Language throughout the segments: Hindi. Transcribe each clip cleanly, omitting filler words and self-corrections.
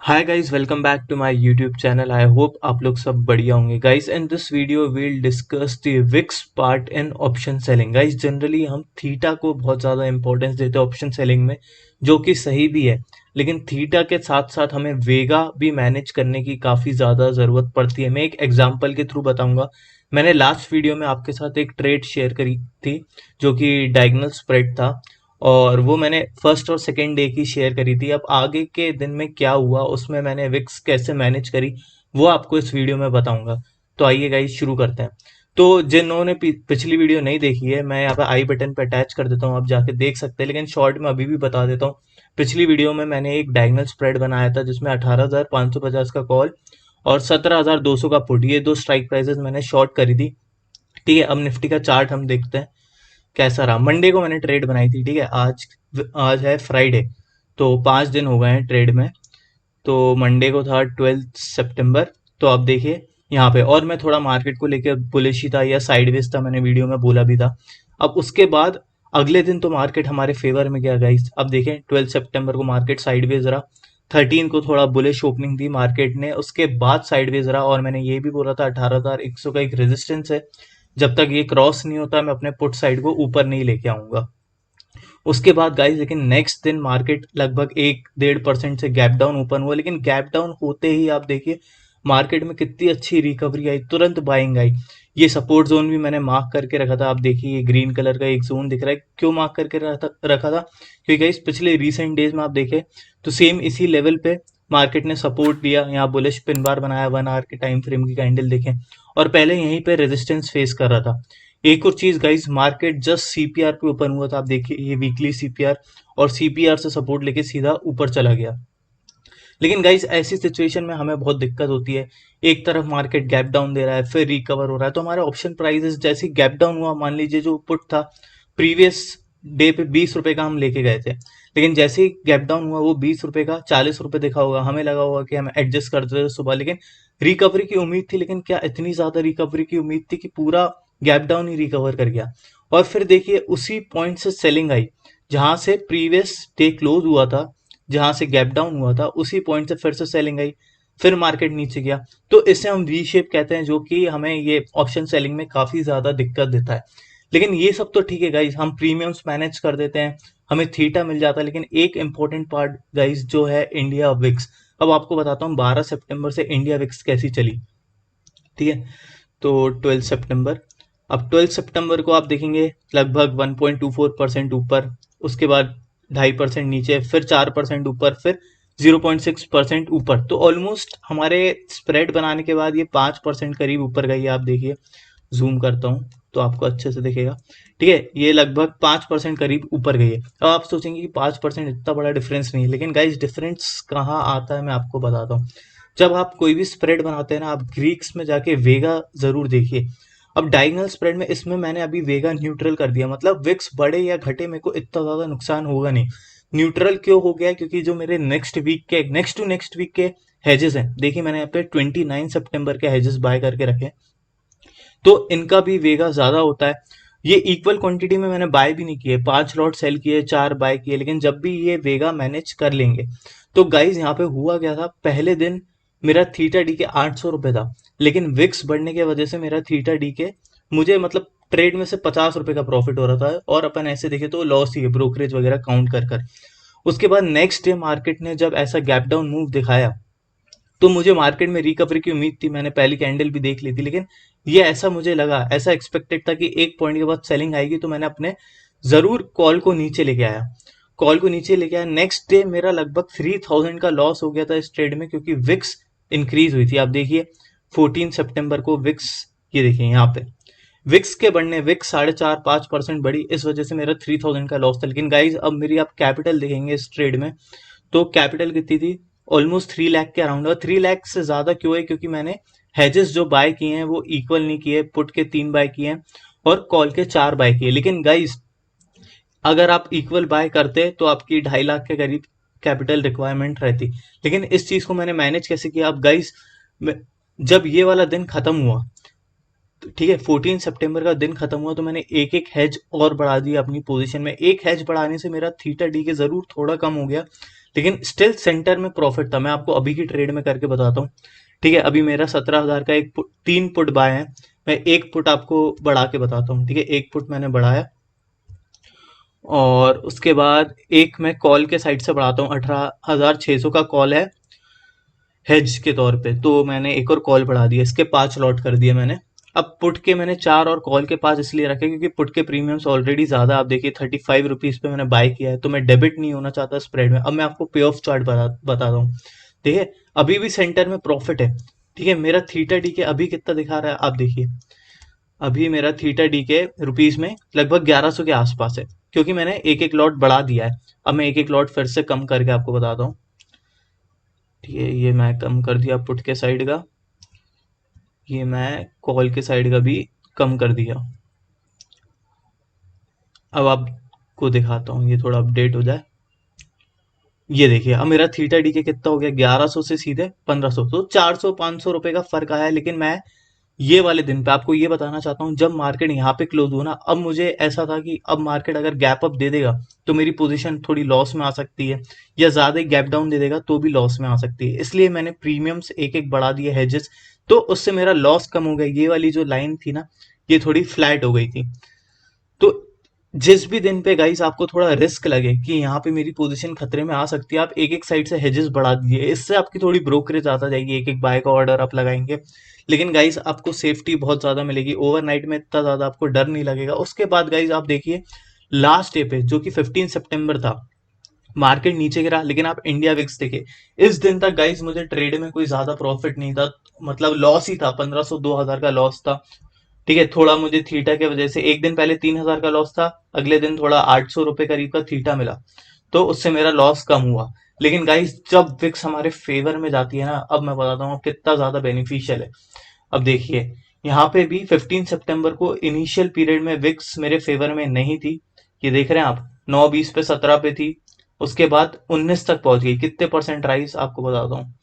Hi guys, welcome back to my YouTube channel. I hope आप लोग सब बढ़िया होंगे guys. In this video we'll discuss the VIX part in option selling. Guys, generally हम थीटा को बहुत ज़्यादा इंपॉर्टेंस देते हैं ऑप्शन सेलिंग में, जो कि सही भी है, लेकिन थीटा के साथ साथ हमें वेगा भी मैनेज करने की काफ़ी ज़्यादा ज़रूरत पड़ती है. मैं एक एग्जाम्पल के थ्रू बताऊंगा. मैंने लास्ट वीडियो में आपके साथ एक ट्रेड शेयर करी थी जो कि डायगोनल स्प्रेड था, और वो मैंने फर्स्ट और सेकेंड डे की शेयर करी थी. अब आगे के दिन में क्या हुआ, उसमें मैंने विक्स कैसे मैनेज करी, वो आपको इस वीडियो में बताऊंगा. तो आइए गाइस शुरू करते हैं. तो जिन्होंने पिछली वीडियो नहीं देखी है, मैं यहाँ पे आई बटन पे अटैच कर देता हूँ, आप जाके देख सकते हैं, लेकिन शॉर्ट में अभी भी बता देता हूँ. पिछली वीडियो में मैंने एक डायगोनल स्प्रेड बनाया था जिसमें 18,550 का कॉल और 17,200 का पुट, ये दो स्ट्राइक प्राइसेस मैंने शॉर्ट करी थी. ठीक है, अब निफ्टी का चार्ट हम देखते हैं कैसा रहा. मंडे को मैंने ट्रेड बनाई थी. ठीक है, आज आज है फ्राइडे, तो 5 दिन हो गए हैं ट्रेड में. तो मंडे को था 12 सितंबर. तो अब देखिए यहाँ पे, और मैं थोड़ा मार्केट को लेकर बुलिश ही था या साइडवेज था, मैंने वीडियो में बोला भी था. अब उसके बाद अगले दिन तो मार्केट हमारे फेवर में गया गाइस. अब देखें 12 सितंबर को मार्केट साइडवेज रहा. 13 को थोड़ा बुलिश ओपनिंग दी मार्केट ने, उसके बाद साइडवेज रहा, और मैंने ये भी बोला था 18,100 का एक रेजिस्टेंस है, जब तक ये क्रॉस नहीं होता मैं अपने पुट साइड को ऊपर नहीं लेके आऊंगा. उसके बाद गाइस लेकिन नेक्स्ट दिन मार्केट लगभग 1-1.5% से गैप डाउन ओपन हुआ, लेकिन गैप डाउन होते ही आप देखिए मार्केट में कितनी अच्छी रिकवरी आई, तुरंत बाइंग आई. ये सपोर्ट जोन भी मैंने मार्क करके रखा था. आप देखिए ये ग्रीन कलर का एक जोन दिख रहा है, क्यों मार्क करके रखा था, क्योंकि गाइस पिछले रिसेंट डेज में आप देखें तो सेम इसी लेवल पे मार्केट ने सपोर्ट दिया, यहाँ बुलिश पिन बार बनाया, 1 आवर के टाइम फ्रेम की कैंडल देखें, और पहले यहीं पे रेजिस्टेंस फेस कर रहा था. एक और चीज गाइस, मार्केट जस्ट सीपीआर पे ओपन हुआ था, आप देखिए ये वीकली सीपीआर, और सीपीआर से सपोर्ट लेके सीधा ऊपर चला गया. लेकिन गाइस ऐसी सिचुएशन में हमें बहुत दिक्कत होती है. एक तरफ मार्केट गैप डाउन दे रहा है, फिर रिकवर हो रहा है, तो हमारे ऑप्शन प्राइसेस जैसे गैप डाउन हुआ, मान लीजिए जो पुट था प्रीवियस डे पे 20 रुपए का हम लेके गए थे, लेकिन जैसे ही गैप डाउन हुआ वो 20 रुपए का 40 रुपए दिखा होगा, हमें लगा होगा कि हम एडजस्ट कर देते सुबह, लेकिन रिकवरी की उम्मीद थी, लेकिन क्या इतनी ज्यादा रिकवरी की उम्मीद थी कि पूरा गैप डाउन ही रिकवर कर गया. और फिर देखिए उसी पॉइंट से सेलिंग आई, जहां से प्रीवियस डे क्लोज हुआ था, जहां से गैप डाउन हुआ था उसी पॉइंट से फिर से सेलिंग आई, फिर मार्केट नीचे गया. तो इसे हम वी शेप कहते हैं, जो कि हमें ये ऑप्शन सेलिंग में काफी ज्यादा दिक्कत देता है. लेकिन ये सब तो ठीक है गाइज, हम प्रीमियम्स मैनेज कर देते हैं, हमें थीटा मिल जाता है, लेकिन एक इंपॉर्टेंट पार्ट गाइज जो है इंडिया विक्स. अब आपको बताता हूँ 12 सितंबर से इंडिया विक्स कैसी चली. ठीक है, तो 12 सितंबर, अब 12 सितंबर को आप देखेंगे लगभग 1.24% ऊपर, उसके बाद 2.5% नीचे, फिर 4% ऊपर, फिर 0.6% ऊपर. तो ऑलमोस्ट हमारे स्प्रेड बनाने के बाद ये 5% करीब ऊपर गई है. आप देखिए, जूम करता हूँ तो आपको अच्छे से दिखेगा. ठीक है, ये लगभग 5% करीब ऊपर गई है. अब आप सोचेंगे कि 5% इतना बड़ा डिफरेंस नहीं है, लेकिन गाइस डिफरेंस कहाँ आता है मैं आपको बताता हूँ. जब आप कोई भी स्प्रेड बनाते हैं ना, आप ग्रीक्स में जाके वेगा जरूर देखिए. अब डायगोनल स्प्रेड में इसमें मैंने अभी वेगा न्यूट्रल कर दिया, मतलब विक्स बढ़े या घटे मेरे को इतना ज्यादा नुकसान होगा नहीं. न्यूट्रल क्यों हो गया, क्योंकि जो मेरे नेक्स्ट टू नेक्स्ट वीक के हेजेस हैं, देखिए मैंने यहाँ पे 29 सितंबर के हेजेस बाय करके रखे, तो इनका भी वेगा ज्यादा होता है. ये इक्वल क्वांटिटी में मैंने बाय भी नहीं किए, 5 लॉट सेल किए, 4 बाय किए, लेकिन जब भी ये वेगा मैनेज कर लेंगे. तो गाइज यहाँ पे हुआ क्या था, पहले दिन मेरा थीटा डी के 800 रुपए था, लेकिन विक्स बढ़ने की वजह से मेरा थीटा डी के, मुझे मतलब ट्रेड में से 50 रुपए का प्रॉफिट हो रहा था, और अपन ऐसे देखे तो लॉस ही है ब्रोकरेज वगैरह काउंट कर कर. उसके बाद नेक्स्ट डे मार्केट ने जब ऐसा गैप डाउन मूव दिखाया, तो मुझे मार्केट में रिकवरी की उम्मीद थी, मैंने पहली कैंडल भी देख ली थी, लेकिन ये ऐसा मुझे लगा, ऐसा एक्सपेक्टेड था कि एक पॉइंट के बाद सेलिंग आएगी, तो मैंने अपने जरूर कॉल को नीचे लेके आया. कॉल को नीचे लेके आया, नेक्स्ट डे मेरा लगभग 3,000 का लॉस हो गया था इस ट्रेड में, क्योंकि विक्स इंक्रीज हुई थी. आप देखिए 14 सितंबर को विक्स, ये देखिए यहाँ पे विक्स के बढ़ने, विक्स 4.5-5% बढ़ी, इस वजह से मेरा 3,000 का लॉस था. लेकिन गाइज अब मेरी आप कैपिटल देखेंगे इस ट्रेड में, तो कैपिटल कितनी थी, ऑलमोस्ट 3 लाख के अराउंड. और 3 लाख से ज्यादा क्यों है, क्योंकि मैंने हेजेस जो बाय किए हैं वो इक्वल नहीं किए, पुट के 3 बाय किए हैं और कॉल के 4 बाय किए. लेकिन गाइस अगर आप इक्वल बाय करते तो आपकी 2.5 लाख के करीब कैपिटल रिक्वायरमेंट रहती. लेकिन इस चीज को मैंने मैनेज कैसे किया, अब गाइस जब ये वाला दिन खत्म हुआ, तो ठीक है 14 सितंबर का दिन खत्म हुआ, तो मैंने एक एक हैज और बढ़ा दिया अपनी पोजीशन में. एक हैज बढ़ाने से मेरा थीटा डी के जरूर थोड़ा कम हो गया, लेकिन स्टिल सेंटर में प्रॉफिट था। मैं आपको अभी की ट्रेड में करके बताता हूँ। ठीक है, अभी मेरा 17,000 का एक पुट, 3 पुट बाय है। मैं एक पुट आपको बढ़ा के बताता हूँ। ठीक है, एक पुट मैंने बढ़ाया और उसके बाद एक मैं कॉल के साइड से बढ़ाता हूँ। 18,600 का कॉल है हेज के तौर पे, तो मैंने एक और कॉल बढ़ा दिया, इसके 5 लॉट कर दिए मैंने। अब पुट के मैंने 4 और कॉल के 5 इसलिए रखे क्योंकि पुट के प्रीमियम्स ऑलरेडी ज़्यादा, आप देखिए 35 रुपीज़ पे मैंने बाय किया है, तो मैं डेबिट नहीं होना चाहता स्प्रेड में। अब मैं आपको पे ऑफ चार्ट बताता हूँ। देखिए, अभी भी सेंटर में प्रॉफिट है। ठीक है, मेरा थीटा डी के अभी कितना दिखा रहा है आप देखिए। अभी मेरा थीटा डी के रुपीज़ में लगभग 1100 के आसपास है, क्योंकि मैंने एक एक लॉट बढ़ा दिया है। अब मैं एक एक लॉट फिर से कम करके आपको बताता हूँ। ठीक है, ये मैं कम कर दिया पुट के साइड का, ये मैं कॉल के साइड का भी कम कर दिया। अब आपको दिखाता हूँ, ये थोड़ा अपडेट हो जाए। ये देखिए, अब मेरा थीटा डी के कितना हो गया, 1100 से सीधे 1500, तो 400-500 रुपए का फर्क आया है। लेकिन मैं ये वाले दिन पे आपको ये बताना चाहता हूँ, जब मार्केट यहाँ पे क्लोज हुआ ना, अब मुझे ऐसा था कि अब मार्केट अगर गैप अप दे देगा तो मेरी पोजीशन थोड़ी लॉस में आ सकती है, या ज्यादा ही गैप डाउन दे देगा तो भी लॉस में आ सकती है। इसलिए मैंने प्रीमियम्स एक एक बढ़ा दिए हेजेस, तो उससे मेरा लॉस कम हो गया। ये वाली जो लाइन थी ना, ये थोड़ी फ्लैट हो गई थी। तो जिस भी दिन पे गाइस आपको थोड़ा रिस्क लगे कि यहाँ पे मेरी पोजीशन खतरे में आ सकती है, आप एक एक साइड से हेजेस बढ़ा दीजिए। इससे आपकी थोड़ी ब्रोकरेज आता जाएगी, एक एक बाय का ऑर्डर आप लगाएंगे। लेकिन गाइस आपको सेफ्टी बहुत ज्यादा मिलेगी, ओवरनाइट में इतना ज्यादा आपको डर नहीं लगेगा। उसके बाद गाइस आप देखिए, लास्ट डे पे जो कि 15 सितंबर था, मार्केट नीचे गिरा, लेकिन आप इंडिया विक्स देखे, इस दिन तक गाइस मुझे ट्रेड में कोई ज्यादा प्रॉफिट नहीं था, मतलब लॉस ही था। 1500-2000 का लॉस था। ठीक है, थोड़ा मुझे थीटा के वजह से एक दिन पहले 3000 का लॉस था, अगले दिन थोड़ा 800 रुपए करीब का थीटा मिला, तो उससे मेरा लॉस कम हुआ। लेकिन गाइस जब विक्स हमारे फेवर में जाती है ना, अब मैं बताता हूँ कितना ज्यादा बेनिफिशियल है। अब देखिए, यहाँ पे भी 15 सितंबर को इनिशियल पीरियड में विक्स मेरे फेवर में नहीं थी। ये देख रहे हैं आप, 9:20 पे 17 पे थी, उसके बाद 19 तक पहुंच गई। कितने परसेंट राइज आपको बताता हूँ।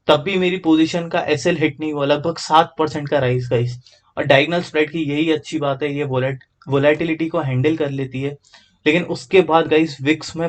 तब भी मेरी पोजीशन का एसएल हिट नहीं हुआ, लगभग 7% का राइज गाइस। और डायगोनल स्प्रेड की यही अच्छी बात है, ये वोलेटिलिटी को हैंडल कर लेती है। लेकिन उसके बाद गाइस विक्स में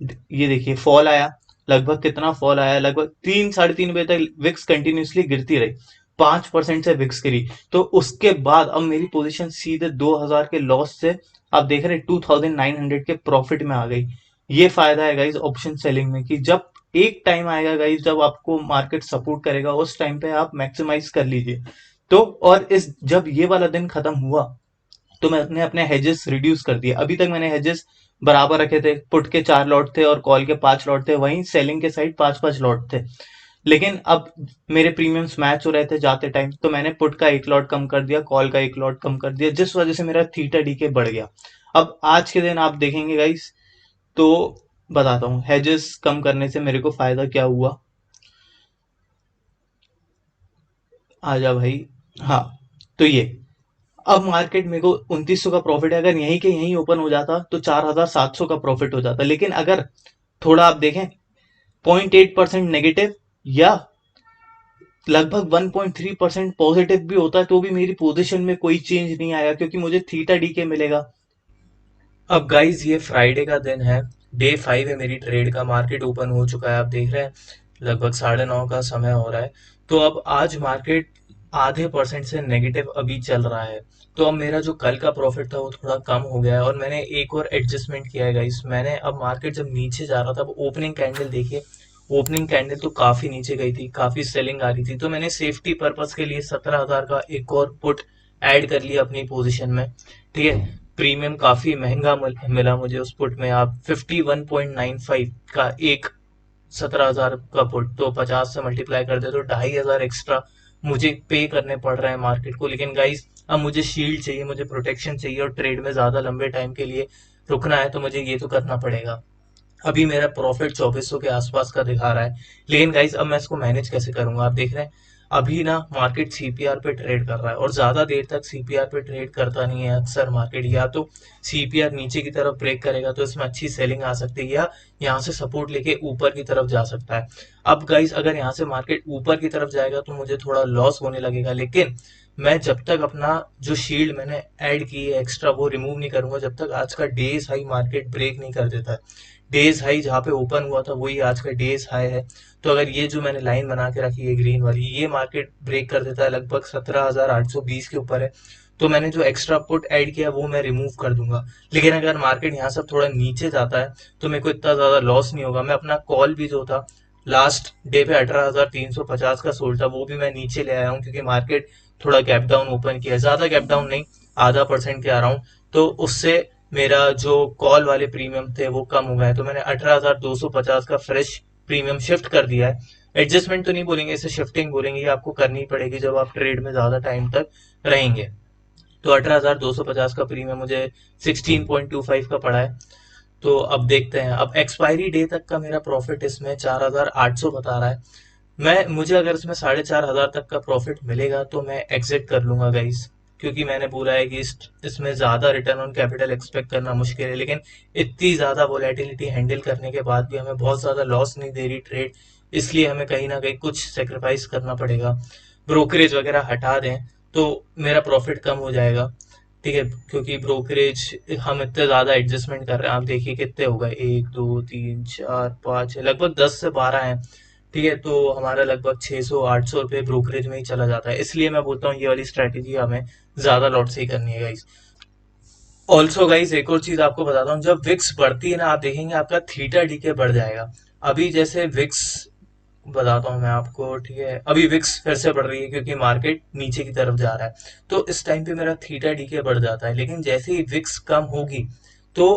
ये देखिए फॉल आया। लगभग कितना फॉल आया, लगभग 3-3.5 बजे तक विक्स कंटिन्यूसली गिरती रही, 5% से विक्स गिरी। तो उसके बाद अब मेरी पोजीशन सीधे 2000 के लॉस से आप देख रहे हैं 2900 के प्रॉफिट में आ गई। ये फायदा है गाइस ऑप्शन सेलिंग में, कि जब एक टाइम आएगा गाइस जब आपको मार्केट सपोर्ट करेगा, उस टाइम पे आप मैक्सिमाइज कर लीजिए। तो और इस जब ये वाला दिन खत्म हुआ, तो मैंने अपने हेजेस रिड्यूस कर दिए। अभी तक मैंने हेजेस बराबर रखे थे, पुट के 4 लॉट थे और कॉल के 5 लॉट थे, वहीं सेलिंग के साइड 5-5 लॉट थे। लेकिन अब मेरे प्रीमियम्स मैच हो रहे थे जाते टाइम, तो मैंने पुट का 1 लॉट कम कर दिया, कॉल का 1 लॉट कम कर दिया, जिस वजह से मेरा थीटा डी के बढ़ गया। अब आज के दिन आप देखेंगे गाइस, तो बताता हूँ हेजेस कम करने से मेरे को फायदा क्या हुआ। आजा भाई। हाँ, तो ये अब मार्केट मेरे को 2900 का प्रॉफिट है, अगर यहीं के यहीं ओपन हो जाता तो 4700 का प्रॉफिट हो जाता। लेकिन अगर थोड़ा आप देखें, 0.8% नेगेटिव या लगभग 1.3% पॉजिटिव भी होता है, तो भी मेरी पोजीशन में कोई चेंज नहीं आया, क्योंकि मुझे थीटा डी के मिलेगा। अब गाइस ये फ्राइडे का दिन है, डे 5 है मेरी ट्रेड का, मार्केट ओपन हो चुका है, आप देख रहे हैं लगभग 9:30 का समय हो रहा है। तो अब आज मार्केट आधे परसेंट से नेगेटिव अभी चल रहा है। तो अब मेरा जो कल का प्रॉफिट था वो थोड़ा कम हो गया है, और मैंने एक और एडजस्टमेंट किया है गाइस। मैंने अब मार्केट जब नीचे जा रहा था, अब ओपनिंग कैंडल देखिए, ओपनिंग कैंडल तो काफी नीचे गई थी, काफी सेलिंग आ रही थी, तो मैंने सेफ्टी पर्पस के लिए 17,000 का एक और पुट ऐड कर लिया अपनी पोजीशन में। ठीक है, प्रीमियम काफी महंगा मिला मुझे उस पुट में। आप 51.95 का एक 17,000 का पुट, तो 50 से मल्टीप्लाई कर दे तो 2,500 एक्स्ट्रा मुझे पे करने पड़ रहे हैं मार्केट को। लेकिन गाइस अब मुझे शील्ड चाहिए, मुझे प्रोटेक्शन चाहिए, और ट्रेड में ज्यादा लंबे टाइम के लिए रुकना है, तो मुझे ये तो करना पड़ेगा। अभी मेरा प्रॉफिट 2400 के आसपास का दिखा रहा है। लेकिन गाइस अब मैं इसको मैनेज कैसे करूंगा, आप देख रहे हैं अभी ना मार्केट सीपीआर पे ट्रेड कर रहा है, और ज्यादा देर तक सीपीआर पे ट्रेड करता नहीं है अक्सर मार्केट। या तो सीपीआर नीचे की तरफ ब्रेक करेगा तो इसमें अच्छी सेलिंग आ सकती है, या यहाँ से सपोर्ट लेके ऊपर की तरफ जा सकता है। अब गाइस अगर यहाँ से मार्केट ऊपर की तरफ जाएगा तो मुझे थोड़ा लॉस होने लगेगा, लेकिन मैं जब तक अपना जो शील्ड मैंने ऐड की है एक्स्ट्रा वो रिमूव नहीं करूंगा, जब तक आज का डेज हाई मार्केट ब्रेक नहीं कर देता है। डेज हाई जहाँ पे ओपन हुआ था वही आज का डेज हाई है। तो अगर ये जो मैंने लाइन बना के रखी है ग्रीन वाली, ये मार्केट ब्रेक कर देता है, लगभग 17,820 के ऊपर है, तो मैंने जो एक्स्ट्रा पुट ऐड किया वो मैं रिमूव कर दूंगा। लेकिन अगर मार्केट यहाँ से थोड़ा नीचे जाता है तो मेरे को इतना ज्यादा लॉस नहीं होगा। मैं अपना कॉल भी जो था लास्ट डे पे 18,350 का सोल्ड था, वो भी मैं नीचे ले आया हूँ, क्योंकि मार्केट थोड़ा गैप डाउन ओपन किया, ज्यादा गैप डाउन नहीं, ½ % के अराउंड। तो उससे मेरा जो कॉल वाले प्रीमियम थे वो कम हो गए, तो मैंने 18,250 का फ्रेश प्रीमियम शिफ्ट कर दिया है। एडजस्टमेंट तो नहीं बोलेंगे इसे, शिफ्टिंग बोलेंगे, ये आपको करनी पड़ेगी जब आप ट्रेड में ज्यादा टाइम तक रहेंगे। तो 18,250 का प्रीमियम मुझे 16.25 का पड़ा है। तो अब देखते हैं, अब एक्सपायरी डे तक का मेरा प्रॉफिट इसमें 4,800 बता रहा है। मुझे अगर इसमें 4,500 तक का प्रॉफिट मिलेगा तो मैं एग्जिट कर लूंगा गाइस, क्योंकि मैंने बोला है कि इसमें ज्यादा रिटर्न ऑन कैपिटल एक्सपेक्ट करना मुश्किल है। लेकिन इतनी ज्यादा वोलेटिलिटी हैंडल करने के बाद भी हमें बहुत ज्यादा लॉस नहीं दे रही ट्रेड, इसलिए हमें कहीं ना कहीं कुछ सेक्रीफाइस करना पड़ेगा। ब्रोकरेज वगैरह हटा दें तो मेरा प्रॉफिट कम हो जाएगा, ठीक है, क्योंकि ब्रोकरेज हम इतने ज्यादा एडजस्टमेंट कर रहे हैं। आप देखिए कितने हो गए, 1 2 3 4 5, लगभग 10 से 12 हैं, ठीक है। तो हमारा लगभग 600 800 रुपये ब्रोकरेज में ही चला जाता है, इसलिए मैं बोलता हूँ ये वाली स्ट्रैटेजी हमें ज्यादा लॉट से ही करनी है गाइस। ऑल्सो गाइस एक और चीज आपको बताता हूँ, जब विक्स बढ़ती है ना, आप देखेंगे आपका थीटा डीके बढ़ जाएगा। अभी जैसे विक्स बताता हूँ मैं आपको, ठीक है, अभी विक्स फिर से बढ़ रही है क्योंकि मार्केट नीचे की तरफ जा रहा है, तो इस टाइम पे मेरा थीटा डीके बढ़ जाता है। लेकिन जैसे ही विक्स कम होगी तो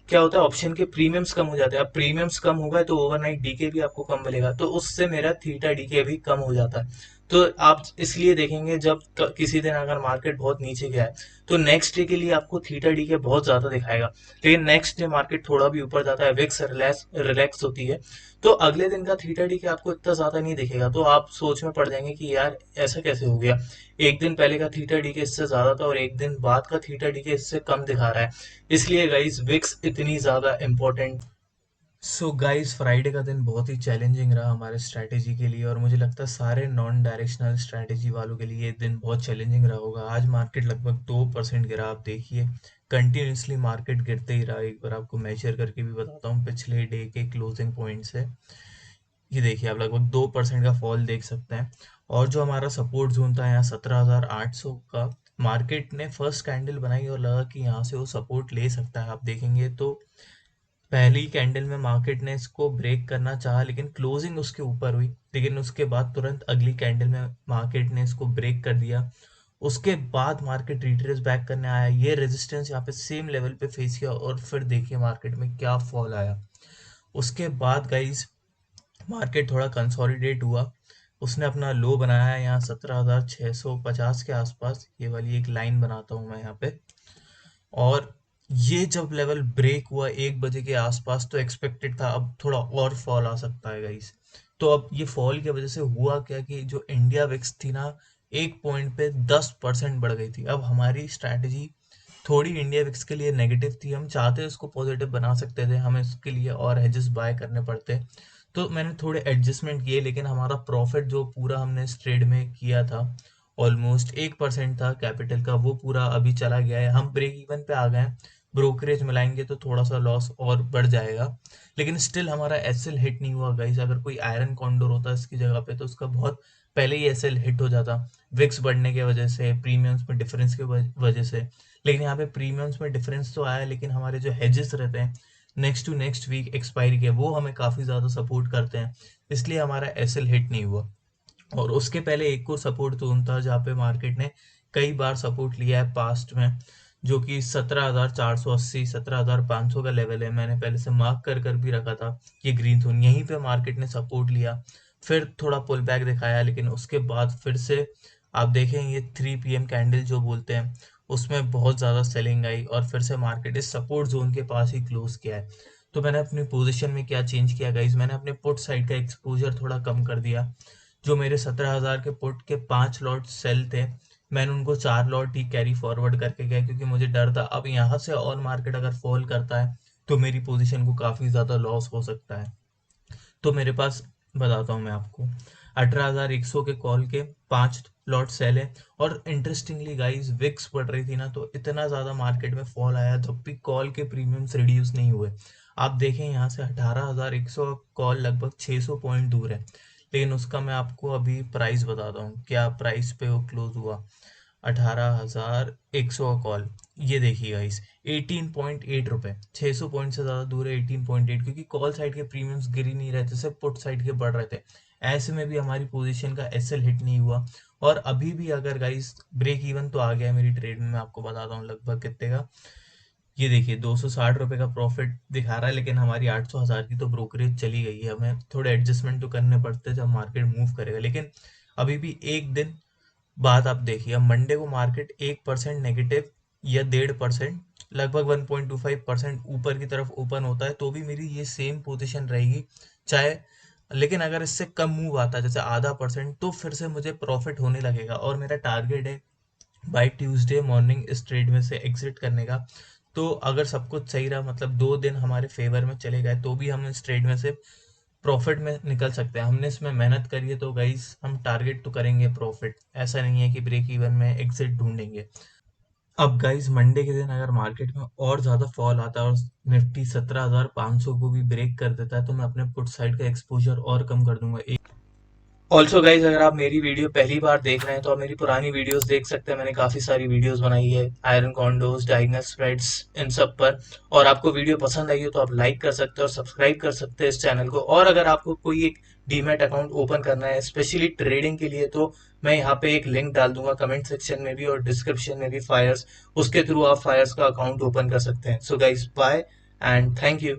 क्या होता है, ऑप्शन के प्रीमियम्स कम हो जाते हैं। अब प्रीमियम्स कम हो गए तो ओवरनाइट डीके भी आपको कम मिलेगा, तो उससे मेरा थीटा डीके भी कम हो जाता है। तो आप इसलिए देखेंगे जब किसी दिन अगर मार्केट बहुत नीचे गया है तो नेक्स्ट डे के लिए आपको थीटा डीके बहुत ज्यादा दिखाएगा। लेकिन नेक्स्ट डे मार्केट थोड़ा भी ऊपर जाता है, विक्स रिलैक्स रिलैक्स होती है, तो अगले दिन का थीटा डी के आपको इतना ज्यादा नहीं दिखेगा। तो आप सोच में पड़ जाएंगे कि यार ऐसा कैसे हो गया, एक दिन पहले का थीटा डी के इससे ज्यादा था और एक दिन बाद का थीटा डी के इससे कम दिखा रहा है। इसलिए गाइस विक्स इतनी ज्यादा इंपॉर्टेंट। सो गाइस फ्राइडे का दिन बहुत ही चैलेंजिंग रहा हमारे स्ट्रैटेजी के लिए, और मुझे लगता है सारे नॉन डायरेक्शनल स्ट्रैटेजी वालों के लिए ये दिन बहुत चैलेंजिंग रहा होगा। आज मार्केट लगभग 2% गिरा, आप देखिए कंटिन्यूसली मार्केट गिरते ही रहा। एक बार आपको मेजर करके भी बताता हूँ पिछले डे के क्लोजिंग पॉइंट से, ये देखिए आप लगभग 2% का फॉल देख सकते हैं। और जो हमारा सपोर्ट जोन था यहाँ 17,800 का, मार्केट ने फर्स्ट कैंडल बनाई और लगा कि यहाँ से वो सपोर्ट ले सकता है। आप देखेंगे तो पहली कैंडल में मार्केट ने इसको ब्रेक करना चाहा, लेकिन क्लोजिंग उसके ऊपर हुई, लेकिन उसके बाद तुरंत अगली कैंडल में मार्केट ने इसको ब्रेक कर दिया। उसके बाद मार्केट रिट्रेस बैक करने आया, ये रेजिस्टेंस यहाँ पे सेम लेवल पे फेस किया और फिर देखिए मार्केट में क्या फॉल आया। उसके बाद गाइस मार्केट थोड़ा कंसोलिडेट हुआ, उसने अपना लो बनाया है यहाँ 17,650 के आसपास। ये वाली एक लाइन बनाता हूँ मैं यहाँ पे, और ये जब लेवल ब्रेक हुआ 1 बजे के आसपास तो एक्सपेक्टेड था अब थोड़ा और फॉल आ सकता है गाइस। तो अब ये फॉल की वजह से हुआ क्या कि जो इंडिया विक्स थी ना, एक पॉइंट पे 10% बढ़ गई थी। अब हमारी स्ट्रैटेजी थोड़ी इंडिया विक्स के लिए नेगेटिव थी, हम चाहते उसको पॉजिटिव बना सकते थे, हमें उसके लिए और हेजेस बाय करने पड़ते। तो मैंने थोड़े एडजस्टमेंट किए, लेकिन हमारा प्रॉफिट जो पूरा हमने इस ट्रेड में किया था, ऑलमोस्ट 1% था कैपिटल का, वो पूरा अभी चला गया है। हम ब्रेक इवन पे आ गए हैं, ब्रोकरेज मिलाएंगे तो थोड़ा सा लॉस और बढ़ जाएगा, लेकिन स्टिल हमारा एसएल हिट नहीं हुआ गाइस। अगर कोई आयरन कॉन्डोर होता इसकी जगह पे तो उसका बहुत पहले ही एसएल हिट हो जाता, विक्स बढ़ने की वजह से, प्रीमियम्स में डिफरेंस की वजह से। लेकिन यहाँ पे प्रीमियम्स में डिफरेंस तो आया, लेकिन हमारे जो हेजेस रहते हैं next to next week expiry के, वो हमें काफी ज्यादा सपोर्ट करते हैं, इसलिए हमारा एसएल हिट नहीं हुआ। और उसके पहले एक और सपोर्ट जोन था जहाँ पे मार्केट ने कई बार सपोर्ट लिया है पास्ट में, जो कि 17,480 17,500 का लेवल है। मैंने पहले से मार्क कर कर भी रखा था, ये ग्रीन जोन यहीं पे मार्केट ने सपोर्ट लिया, फिर थोड़ा पुल बैक दिखाया, लेकिन उसके बाद फिर से आप देखेंगे 3 PM कैंडल जो बोलते हैं उसमें बहुत ज्यादा सेलिंग आई और फिर से मार्केट इस सपोर्ट जोन के पास ही क्लोज किया है। तो मैंने अपनी पोजीशन में क्या चेंज किया गाइज, मैंने अपने पुट साइड का एक्सपोजर थोड़ा कम कर दिया। जो मेरे 17,000 के पुट के 5 लॉट सेल थे, मैंने उनको 4 लॉट ही कैरी फॉरवर्ड करके गया, क्योंकि मुझे डर था अब यहाँ से और मार्केट अगर फॉल करता है तो मेरी पोजीशन को काफी ज्यादा लॉस हो सकता है। तो मेरे पास बताता हूँ मैं आपको, 18,100 के कॉल के 5 लॉट सेल है। और इंटरेस्टिंगली गाइस विक्स बढ़ रही थी ना, तो इतना ज्यादा मार्केट में फॉल आया जब भी कॉल के प्रीमियम्स रिड्यूस नहीं हुए। आप देखें यहाँ से 18,100 कॉल लगभग 600 पॉइंट दूर है, लेकिन उसका मैं आपको अभी प्राइस बताता हूँ क्या प्राइस पे वो क्लोज हुआ। 18,100 का कॉल, ये देखिएगा इस 18.8 रुपये, 600 पॉइंट से ज़्यादा दूर है 18.8, क्योंकि कॉल साइड के प्रीमियम्स गिर ही नहीं रहे थे, सिर्फ पुट साइड के बढ़ रहे थे। ऐसे में भी हमारी पोजीशन का एसएल हिट नहीं हुआ। और अभी भी अगर गाइस ब्रेक इवन तो आ गया है मेरी ट्रेड में, मैं आपको बताता हूँ लगभग कितने का। ये देखिए 260 रुपये का प्रॉफिट दिखा रहा है, लेकिन हमारी 800 हज़ार की तो ब्रोकरेज चली गई है। हमें थोड़े एडजस्टमेंट तो करने पड़ते हैं जब मार्केट मूव करेगा, लेकिन अभी भी एक दिन बाद आप देखिए, अब मंडे को मार्केट 1% नेगेटिव या 1.5%, लगभग 1.25% ऊपर की तरफ ओपन होता है, तो भी मेरी ये सेम पोजीशन रहेगी चाहे। लेकिन अगर इससे कम मूव आता है जैसे आधा परसेंट, तो फिर से मुझे प्रॉफिट होने लगेगा, और मेरा टारगेट है बाय ट्यूसडे मॉर्निंग इस ट्रेड में से एग्जिट करने का। तो अगर सब कुछ सही रहा, मतलब 2 दिन हमारे फेवर में चले गए, तो भी हम इस ट्रेड में से प्रॉफिट में निकल सकते हैं। हमने इसमें मेहनत करी है, तो गाइस हम टारगेट तो करेंगे प्रॉफिट, ऐसा नहीं है कि ब्रेक इवन में एग्जिट ढूंढेंगे। अब गाइस मंडे के दिन अगर मार्केट में और ज्यादा फॉल आता है और निफ्टी 17,500 को भी ब्रेक कर देता है, तो मैं अपने पुट साइड का एक्सपोजर और कम कर दूंगा। ऑल्सो गाइज, अगर आप मेरी वीडियो पहली बार देख रहे हैं तो आप मेरी पुरानी वीडियोस देख सकते हैं। मैंने काफ़ी सारी वीडियोस बनाई है आयरन कॉन्डोज, डायगनल स्प्रेड्स, इन सब पर। और आपको वीडियो पसंद आई हो तो आप लाइक कर सकते हैं और सब्सक्राइब कर सकते हैं इस चैनल को। और अगर आपको कोई एक डीमैट अकाउंट ओपन करना है स्पेशली ट्रेडिंग के लिए, तो मैं यहाँ पे एक लिंक डाल दूंगा कमेंट सेक्शन में भी और डिस्क्रिप्शन में भी, फायर्स, उसके थ्रू आप फायर्स का अकाउंट ओपन कर सकते हैं। So guys, bye and thank you.